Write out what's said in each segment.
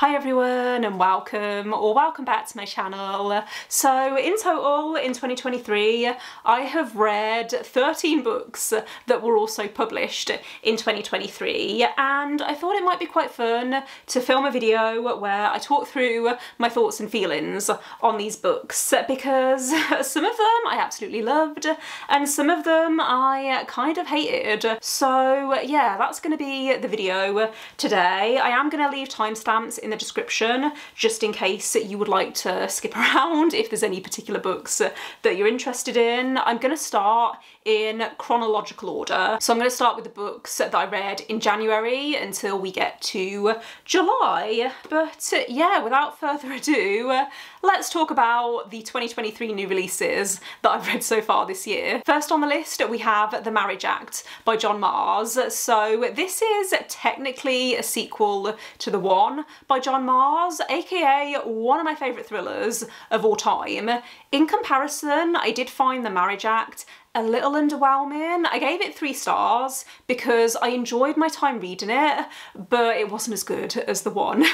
Hi everyone and welcome back to my channel. So in total in 2023 I have read 13 books that were also published in 2023, and I thought it might be quite fun to film a video where I talk through my thoughts and feelings on these books, because some of them I absolutely loved and some of them I kind of hated. So yeah, that's going to be the video today. I am going to leave timestamps in the description just in case you would like to skip around if there's any particular books that you're interested in. I'm going to start in chronological order. So I'm going to start with the books that I read in January until we get to July. But yeah, without further ado, let's talk about the 2023 new releases that I've read so far this year. First on the list we have The Marriage Act by John Marrs. So this is technically a sequel to The One by John Marrs, aka one of my favourite thrillers of all time. In comparison, I did find The Marriage Act a little underwhelming. I gave it 3 stars because I enjoyed my time reading it, but it wasn't as good as The One.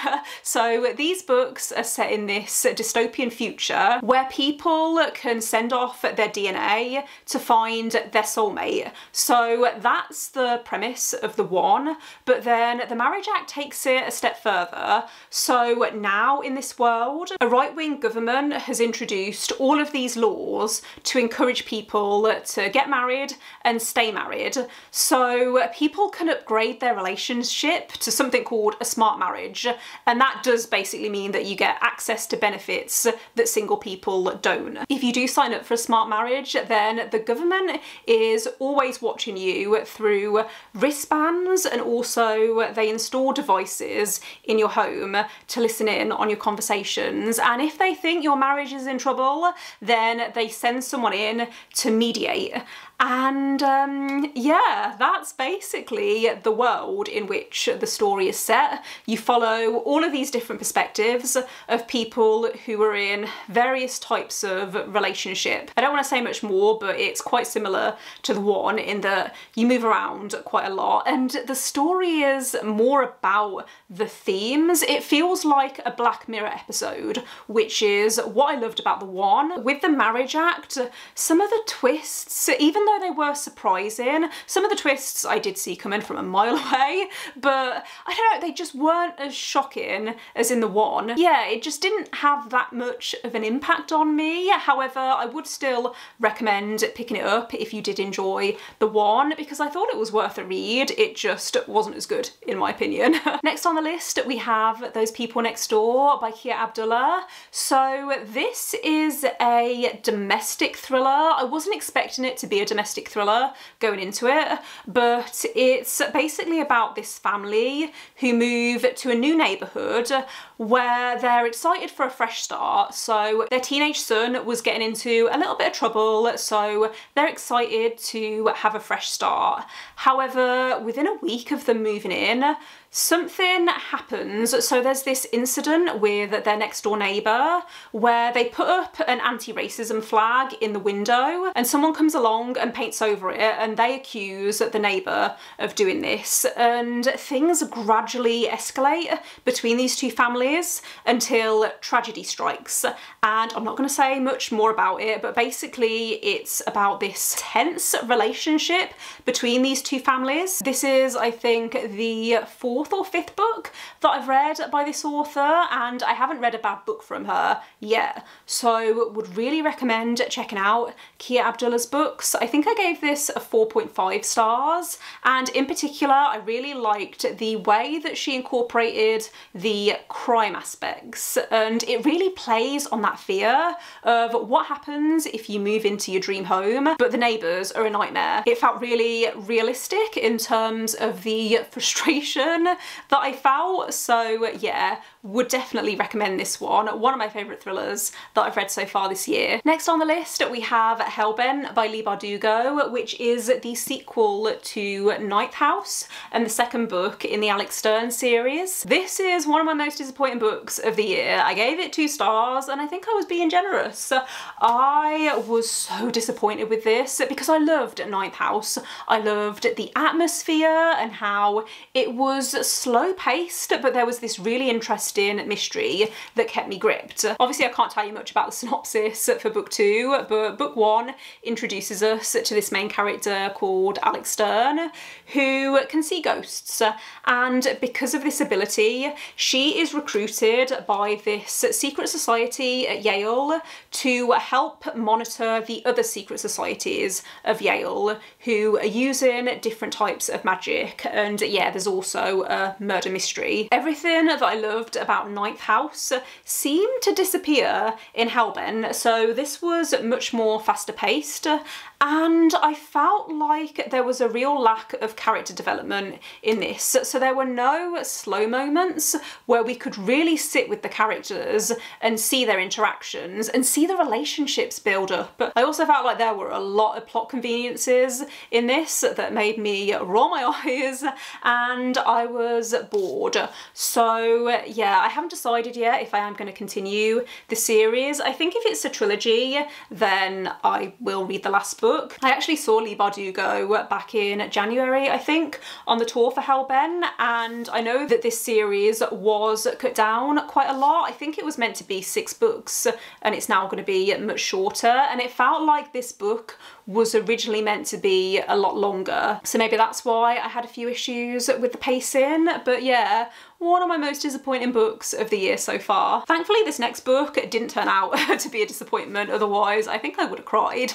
So these books are set in this dystopian future where people can send off their DNA to find their soulmate. So that's the premise of The One, but then The Marriage Act takes it a step further. So now in this world, a right-wing government has introduced all of these laws to encourage people to get married and stay married. So people can upgrade their relationship to something called a smart marriage, and that does basically mean that you get access to benefits that single people don't. If you do sign up for a smart marriage, then the government is always watching you through wristbands, and also they install devices in your home to listen in on your conversations, and if they think your marriage is in trouble, then they send someone in to mediate. And yeah, that's basically the world in which the story is set. You follow all of these different perspectives of people who are in various types of relationship. I don't want to say much more, but it's quite similar to The One in that you move around quite a lot, and the story is more about the themes. It feels like a Black Mirror episode, which is what I loved about The One. With The Marriage Act, some of the twists, even though they were surprising, some of the twists I did see coming from a mile away, but I don't know, they just weren't as shocking as in The One. Yeah, it just didn't have that much of an impact on me. However, I would still recommend picking it up if you did enjoy The One, because I thought it was worth a read. It just wasn't as good, in my opinion. Next on the list, we have Those People Next Door by Abdullah. So this is a domestic thriller. I wasn't expecting it to be a domestic thriller going into it, but it's basically about this family who move to a new neighbourhood where they're excited for a fresh start. So their teenage son was getting into a little bit of trouble, so they're excited to have a fresh start. However, within a week of them moving in, something happens. So there's this incident with their next door neighbour where they put up an anti-racism flag in the window, and someone comes along and paints over it, and they accuse the neighbour of doing this, and things gradually escalate between these two families until tragedy strikes. And I'm not going to say much more about it, but basically it's about this tense relationship between these two families. This is, I think, the 4th or 5th book that I've read by this author, and I haven't read a bad book from her yet, so would really recommend checking out Abdullah's books. I think I gave this a 4.5 stars, and in particular I really liked the way that she incorporated the crime aspects, and it really plays on that fear of what happens if you move into your dream home but the neighbours are a nightmare. It felt really realistic in terms of the frustration that I felt, so yeah, would definitely recommend this one. One of my favourite thrillers that I've read so far this year. Next on the list we have Hellbent by Leigh Bardugo, which is the sequel to Ninth House and the second book in the Alex Stern series. This is one of my most disappointing books of the year. I gave it 2 stars and I think I was being generous. I was so disappointed with this because I loved Ninth House. I loved the atmosphere and how it was slow paced, but there was this really interesting mystery that kept me gripped. Obviously I can't tell you much about the synopsis for book 2, but book 1 introduces us to this main character called Alex Stern, who can see ghosts, and because of this ability she is recruited by this secret society at Yale to help monitor the other secret societies of Yale who are using different types of magic, and yeah, there's also a murder mystery. Everything that I loved about Ninth House seemed to disappear in Hellbent, so this was much more faster paced, and I felt like there was a real lack of character development in this. So there were no slow moments where we could really sit with the characters and see their interactions and see the relationships build up. I also felt like there were a lot of plot conveniences in this that made me roll my eyes and I was bored. So yeah, I haven't decided yet if I am going to continue the series. I think if it's a trilogy, then I will read the last book. I actually saw Leigh Bardugo back in January, I think, on the tour for Hellbent, and I know that this series was cut down quite a lot. I think it was meant to be 6 books and it's now going to be much shorter, and it felt like this book was originally meant to be a lot longer. So maybe that's why I had a few issues with the pacing, but yeah, one of my most disappointing books of the year so far. Thankfully this next book didn't turn out to be a disappointment, otherwise I think I would have cried.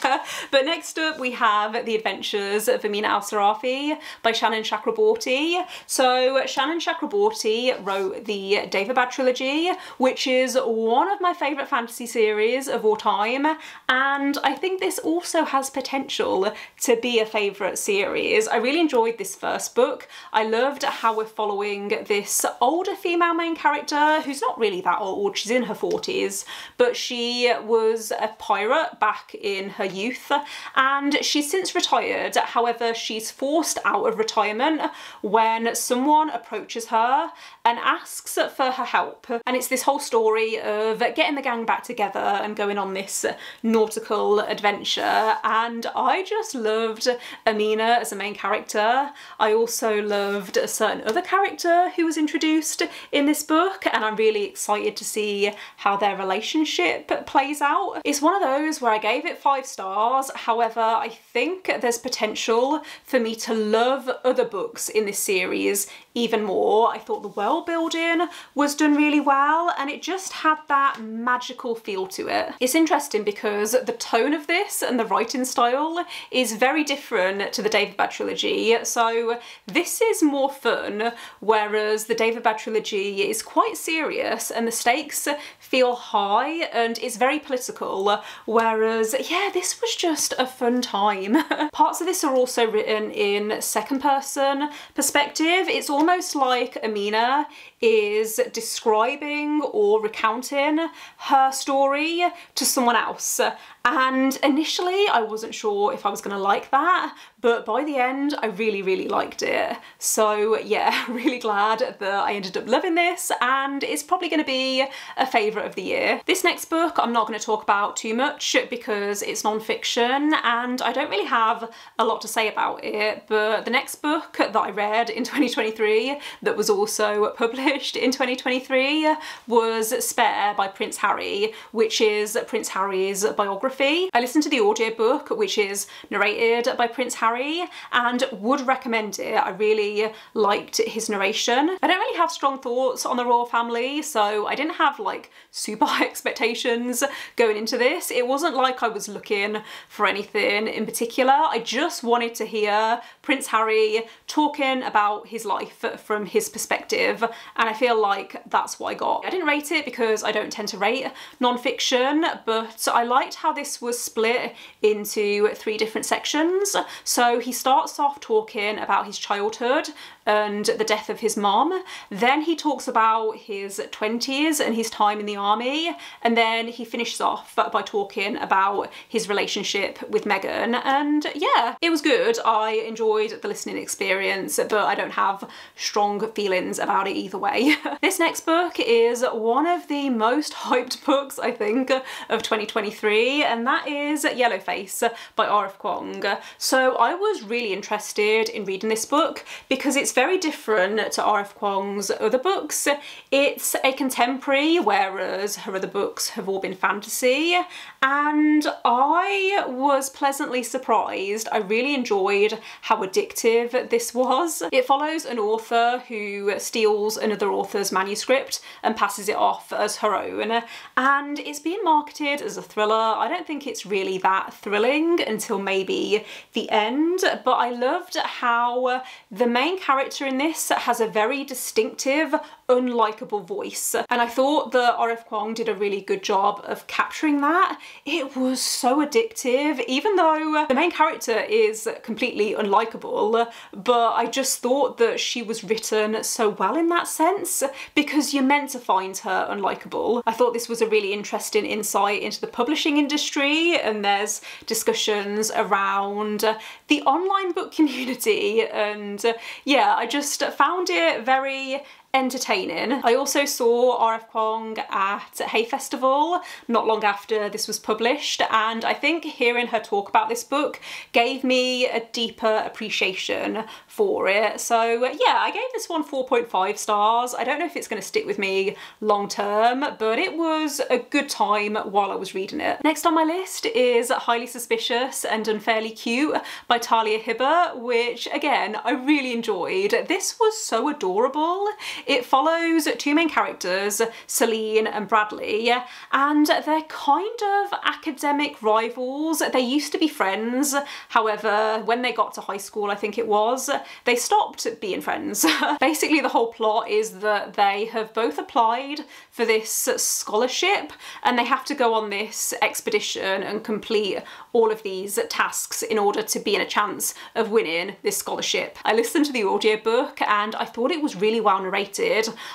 But next up we have The Adventures of Amina Al-Sirafi by Shannon Chakraborty. So Shannon Chakraborty wrote the Daevabad trilogy, which is one of my favourite fantasy series of all time, and I think this also has potential to be a favourite series. I really enjoyed this first book. I loved how we're following this older female main character who's not really that old, she's in her 40s, but she was a pirate back in her youth and she's since retired. However, she's forced out of retirement when someone approaches her and asks for her help, and it's this whole story of getting the gang back together and going on this nautical adventure, and I just loved Amina as a main character. I also loved a certain other character who was introduced in this book, and I'm really excited to see how their relationship plays out. It's one of those where I gave it 5 stars, however I think there's potential for me to love other books in this series even more. I thought the world building was done really well and it just had that magical feel to it. It's interesting because the tone of this and the writing style is very different to the Daevabad trilogy. So this is more fun, whereas the Daevabad trilogy is quite serious and the stakes feel high and it's very political, whereas yeah, this was just a fun time. Parts of this are also written in second person perspective. It's almost like Amina is describing or recounting her story to someone else. And initially I wasn't sure if I was going to like that, but by the end I really liked it. So yeah, really glad that I ended up loving this, and it's probably going to be a favourite of the year. This next book I'm not going to talk about too much because it's non-fiction and I don't really have a lot to say about it, but the next book that I read in 2023 that was also published in 2023 was Spare by Prince Harry, which is Prince Harry's biography. I listened to the audiobook, which is narrated by Prince Harry, and would recommend it. I really liked his narration. I don't really have strong thoughts on the royal family, so I didn't have like super high expectations going into this. It wasn't like I was looking for anything in particular. I just wanted to hear Prince Harry talking about his life from his perspective, and I feel like that's what I got. I didn't rate it because I don't tend to rate non-fiction, but I liked how this was split into 3 different sections. So he starts off talking about his childhood and the death of his mom. Then he talks about his 20s and his time in the army, and then he finishes off by talking about his relationship with Meghan. And yeah, it was good. I enjoyed the listening experience, but I don't have strong feelings about it either way. This next book is one of the most hyped books I think of 2023, and that is Yellowface by RF Kuang. So I was really interested in reading this book because it's very different to RF Kuang's other books. It's a contemporary, whereas her other books have all been fantasy, and I was pleasantly surprised. I really enjoyed how addictive this was. It follows an author who steals another author's manuscript and passes it off as her own, and it's being marketed as a thriller. I don't think it's really that thrilling until maybe the end, but I loved how the main character in this has a very distinctive, unlikable voice, and I thought that RF Kuang did a really good job of capturing that. It was so addictive, even though the main character is completely unlikable, but I just thought that she was written so well in that sense, because you're meant to find her unlikable. I thought this was a really interesting insight into the publishing industry, and there's discussions around the online book community, and yeah, I just found it very entertaining. I also saw RF Kuang at Hay Festival not long after this was published, and I think hearing her talk about this book gave me a deeper appreciation for it. So yeah, I gave this one 4.5 stars. I don't know if it's going to stick with me long term, but it was a good time while I was reading it. Next on my list is Highly Suspicious and Unfairly Cute by Talia Hibbert, which again, I really enjoyed. This was so adorable. It follows two main characters, Celine and Bradley, and they're kind of academic rivals. They used to be friends, however, when they got to high school, I think it was, they stopped being friends. Basically, the whole plot is that they have both applied for this scholarship, and they have to go on this expedition and complete all of these tasks in order to be in a chance of winning this scholarship. I listened to the audiobook and I thought it was really well narrated.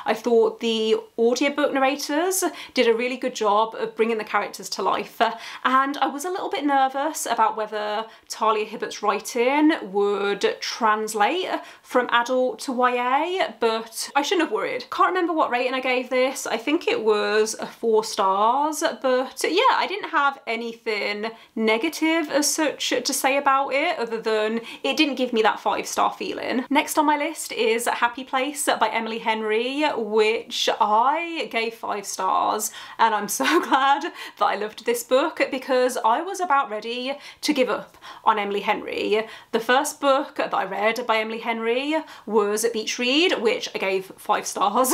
I thought the audiobook narrators did a really good job of bringing the characters to life, and I was a little bit nervous about whether Talia Hibbert's writing would translate from adult to YA, but I shouldn't have worried. Can't remember what rating I gave this. I think it was 4 stars, but yeah, I didn't have anything negative as such to say about it, other than it didn't give me that 5-star feeling. Next on my list is Happy Place by Emily Henry, which I gave 5 stars, and I'm so glad that I loved this book, because I was about ready to give up on Emily Henry. The first book that I read by Emily Henry was Beach Read, which I gave 5 stars,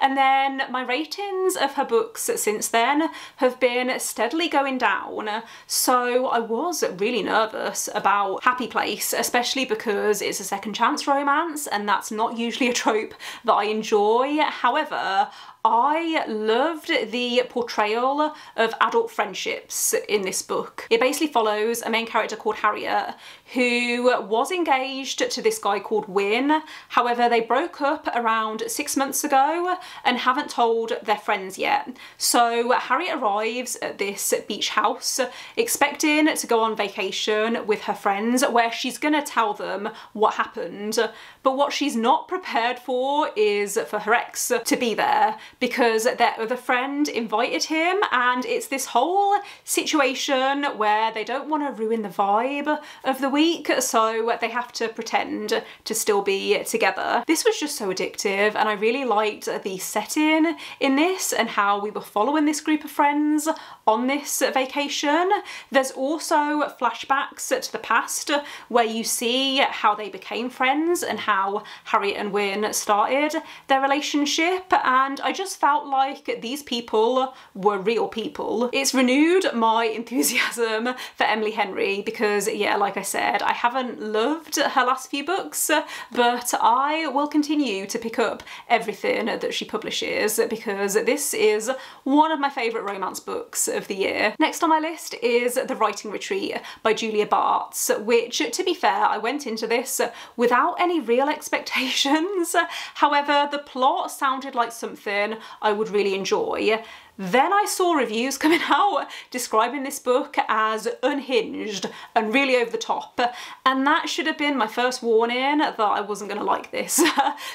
and then my ratings of her books since then have been steadily going down, so I was really nervous about Happy Place, especially because it's a second chance romance, and that's not usually a trope that I enjoy. However, I loved the portrayal of adult friendships in this book. It basically follows a main character called Harriet, who was engaged to this guy called Win. However, they broke up around 6 months ago and haven't told their friends yet. So Harriet arrives at this beach house expecting to go on vacation with her friends, where she's gonna tell them what happened. But what she's not prepared for is for her ex to be there, because their other friend invited him, and it's this whole situation where they don't want to ruin the vibe of the week, so they have to pretend to still be together. This was just so addictive, and I really liked the setting in this and how we were following this group of friends on this vacation. There's also flashbacks to the past where you see how they became friends and how Harriet and Win started their relationship, and I just felt like these people were real people. It's renewed my enthusiasm for Emily Henry, because yeah, like I said, I haven't loved her last few books, but I will continue to pick up everything that she publishes, because this is one of my favourite romance books of the year. Next on my list is The Writing Retreat by Julia Bartz, which, to be fair, I went into this without any real expectations. However, the plot sounded like something I would really enjoy. Then I saw reviews coming out describing this book as unhinged and really over the top, and that should have been my first warning that I wasn't going to like this.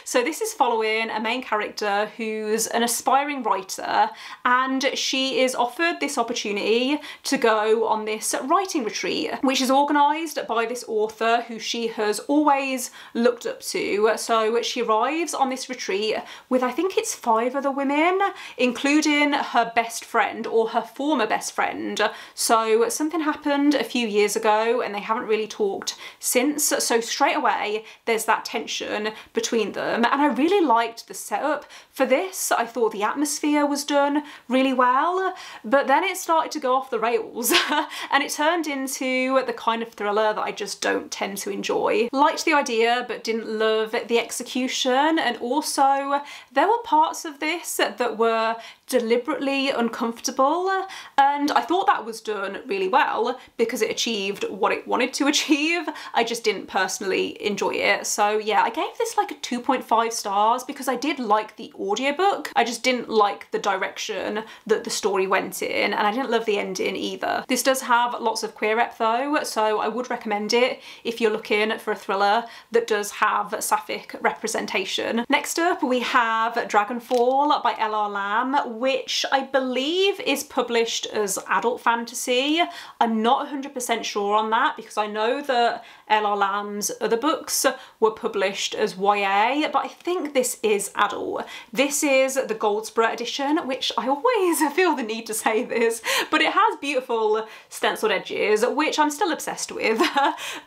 So this is following a main character who's an aspiring writer, and she is offered this opportunity to go on this writing retreat, which is organised by this author who she has always looked up to. So she arrives on this retreat with, I think it's 5 other women, including her best friend, or her former best friend. So something happened a few years ago and they haven't really talked since, so straight away there's that tension between them, and I really liked the setup for this. I thought the atmosphere was done really well, but then it started to go off the rails and it turned into the kind of thriller that I just don't tend to enjoy. Liked the idea but didn't love the execution, and also there were parts of this that were deliberately uncomfortable, and I thought that was done really well because it achieved what it wanted to achieve. I just didn't personally enjoy it. So yeah, I gave this like a 2.5 stars because I did like the audiobook. I just didn't like the direction that the story went in, and I didn't love the ending either. This does have lots of queer rep though, so I would recommend it if you're looking for a thriller that does have sapphic representation. Next up we have Dragonfall by LR Lam, which I believe is published as adult fantasy. I'm not 100% sure on that because I know that LR Lam's other books were published as YA, but I think this is adult. This is the Goldsborough edition, which I always feel the need to say this, but it has beautiful stenciled edges, which I'm still obsessed with.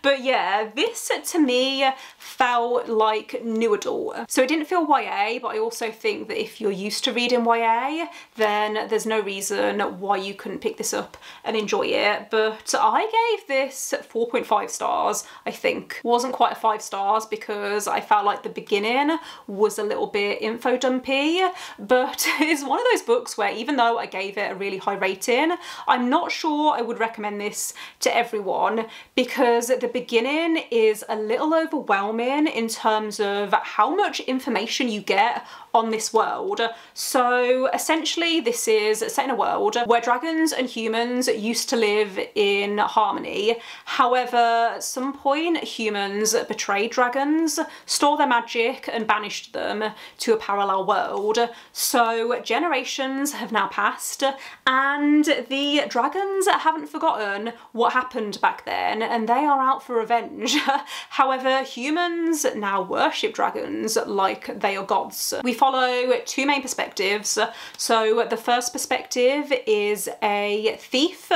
But yeah, this to me felt like new adult. So it didn't feel YA, but I also think that if you're used to reading YA, then there's no reason why you couldn't pick this up and enjoy it. But I gave this 4.5 stars, I think. Wasn't quite a 5 stars because I felt like the beginning was a little bit info dumpy, but it's one of those books where even though I gave it a really high rating, I'm not sure I would recommend this to everyone because the beginning is a little overwhelming in terms of how much information you get on this world. So essentially this is set in a world where dragons and humans used to live in harmony. However, at some point humans betrayed dragons, stole their magic and banished them to a parallel world. So generations have now passed and the dragons haven't forgotten what happened back then and they are out for revenge. However, humans now worship dragons like they are gods. We follow 2 main perspectives. So the first perspective is a thief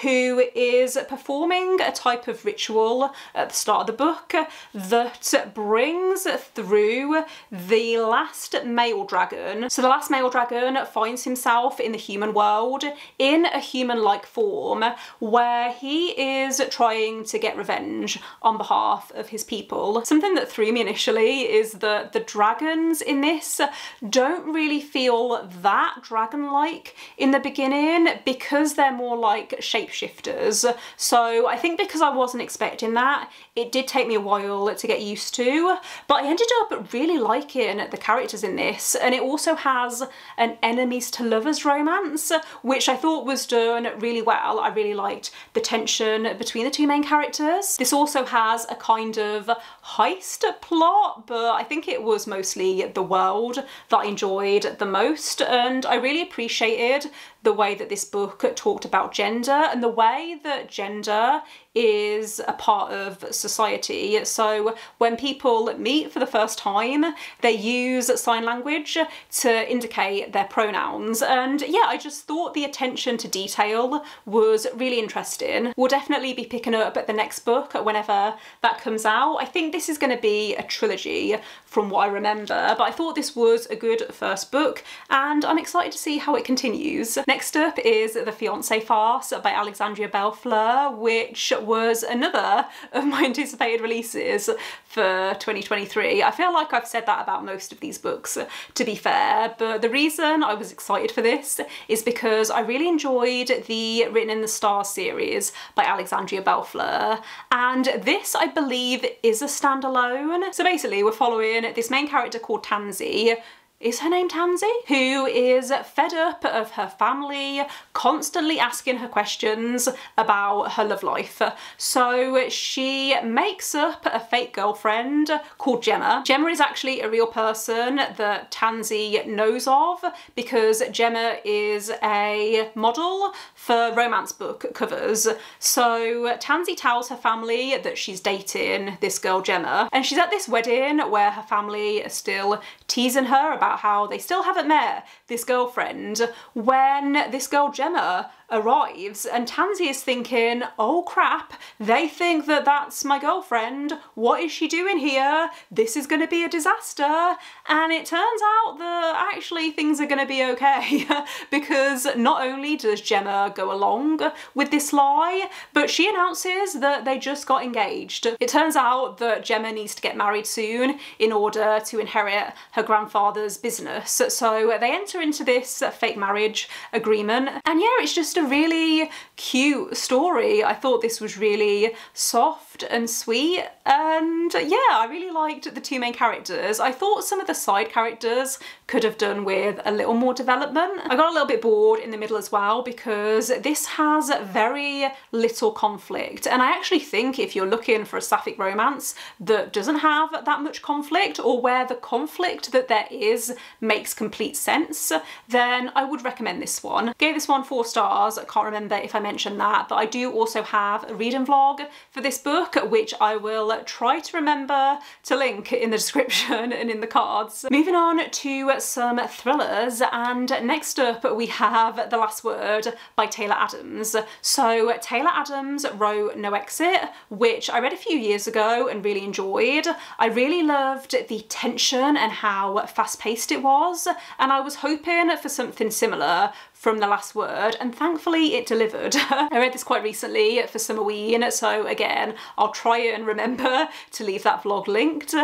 who is performing a type of ritual at the start of the book that brings through the last male dragon. So the last male dragon finds himself in the human world in a human-like form where he is trying to get revenge on behalf of his people. Something that threw me initially is that the dragons in this don't really feel that dragon-like in the beginning because they're more like shapeshifters. So I think because I wasn't expecting that, it did take me a while to get used to, but I ended up really liking the characters in this, and it also has an enemies to lovers romance, which I thought was done really well. I really liked the tension between the 2 main characters. This also has a kind of heist plot, but I think it was mostly the world that I enjoyed the most, and I really appreciated the way that this book talked about gender and the way that gender is a part of society. So when people meet for the first time, they use sign language to indicate their pronouns. And yeah, I just thought the attention to detail was really interesting. We'll definitely be picking up the next book whenever that comes out. I think this is going to be a trilogy from what I remember, but I thought this was a good first book and I'm excited to see how it continues. Next up is The Fiancée Farce by Alexandria Bellefleur, which was another of my anticipated releases for 2023. I feel like I've said that about most of these books, to be fair, but the reason I was excited for this is because I really enjoyed the Written in the Stars series by Alexandria Bellefleur, and this I believe is a standalone. So basically we're following this main character called Tansy, is her name Tansy? Who is fed up of her family constantly asking her questions about her love life. So she makes up a fake girlfriend called Gemma. Gemma is actually a real person that Tansy knows of because Gemma is a model for romance book covers. So Tansy tells her family that she's dating this girl Gemma, and she's at this wedding where her family are still teasing her about how they still haven't met this girlfriend when this girl Gemma arrives, and Tansy is thinking, oh crap, they think that that's my girlfriend. What is she doing here? This is going to be a disaster. And it turns out that actually things are going to be okay because not only does Gemma go along with this lie, but she announces that they just got engaged. It turns out that Gemma needs to get married soon in order to inherit her grandfather's business. So they enter into this fake marriage agreement, and yeah, it's just a really cute story. I thought this was really soft and sweet, and yeah, I really liked the two main characters. I thought some of the side characters could have done with a little more development. I got a little bit bored in the middle as well because this has very little conflict, and I actually think if you're looking for a sapphic romance that doesn't have that much conflict, or where the conflict that there is makes complete sense, then I would recommend this one. Gave this one 4 stars. I can't remember if I mentioned that, but I do also have a reading vlog for this book, which I will try to remember to link in the description and in the cards. Moving on to some thrillers, and next up we have The Last Word by Taylor Adams. So Taylor Adams wrote No Exit, which I read a few years ago and really enjoyed. I really loved the tension and how fast-paced it was, and I was hoping for something similar from The Last Word, and thankfully it delivered. I read this quite recently for Summerween, so again, I'll try and remember to leave that vlog linked,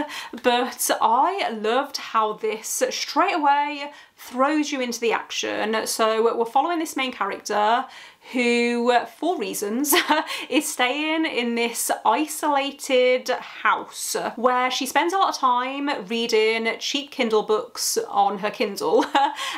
but I loved how this straight away throws you into the action. So we're following this main character who, for reasons, is staying in this isolated house where she spends a lot of time reading cheap Kindle books on her Kindle.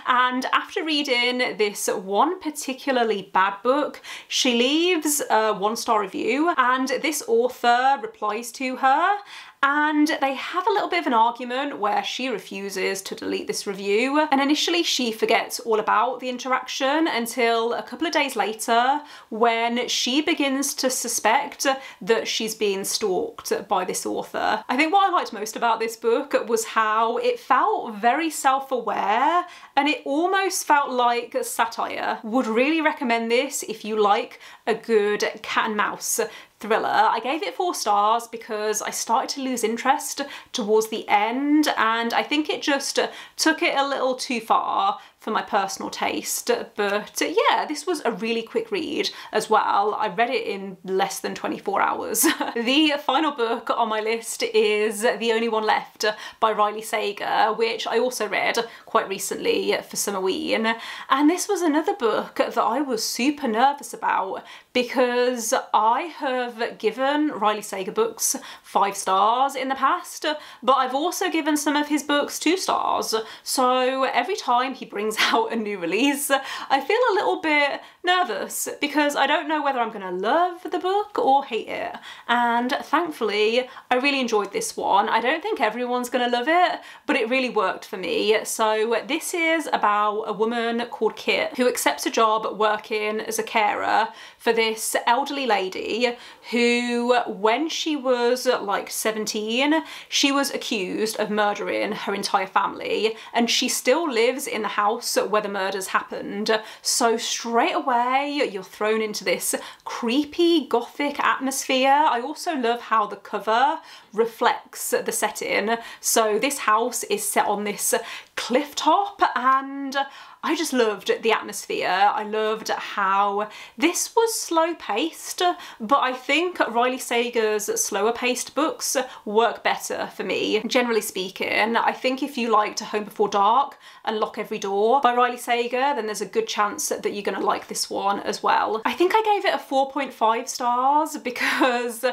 And after reading this one particularly bad book, she leaves a 1-star review, and this author replies to her, and they have a little bit of an argument where she refuses to delete this review, and initially she forgets all about the interaction until a couple of days later when she begins to suspect that she's being stalked by this author. I think what I liked most about this book was how it felt very self-aware, and it almost felt like satire. Would really recommend this if you like a good cat and mouse thriller. I gave it 4 stars because I started to lose interest towards the end, and I think it just took it a little too far for my personal taste. But yeah, this was a really quick read as well. I read it in less than 24 hours. The final book on my list is The Only One Left by Riley Sager, which I also read quite recently for Summerween. And this was another book that I was super nervous about because I have given Riley Sager books 5 stars in the past, but I've also given some of his books 2 stars. So every time he brings out a new release, I feel a little bit nervous because I don't know whether I'm gonna love the book or hate it. And thankfully, I really enjoyed this one. I don't think everyone's gonna love it, but it really worked for me. So this is about a woman called Kit who accepts a job working as a carer for this elderly lady who, when she was like 17, she was accused of murdering her entire family, and she still lives in the house where the murders happened. So straight away you're thrown into this creepy gothic atmosphere. I also love how the cover reflects the setting. So this house is set on this cliff top, and I just loved the atmosphere. I loved how this was slow paced, but I think Riley Sager's slower paced books work better for me. Generally speaking, I think if you liked Home Before Dark and Lock Every Door by Riley Sager, then there's a good chance that you're gonna like this one as well. I think I gave it a 4.5 stars because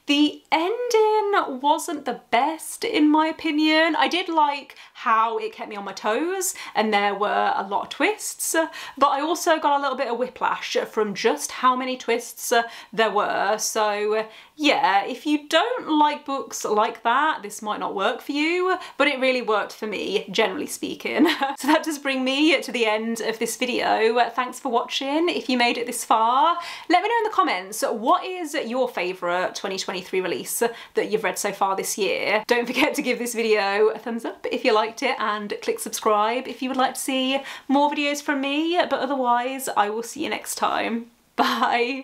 The ending wasn't the best in my opinion. I did like how it kept me on my toes and there were a lot of twists, but I also got a little bit of whiplash from just how many twists there were. So yeah, if you don't like books like that, this might not work for you, but it really worked for me, generally speaking. So that does bring me to the end of this video. Thanks for watching. If you made it this far, let me know in the comments, what is your favourite 2023 release that you've read so far this year? Don't forget to give this video a thumbs up if you liked it, and click subscribe if you would like to see more videos from me, but otherwise I will see you next time. Bye!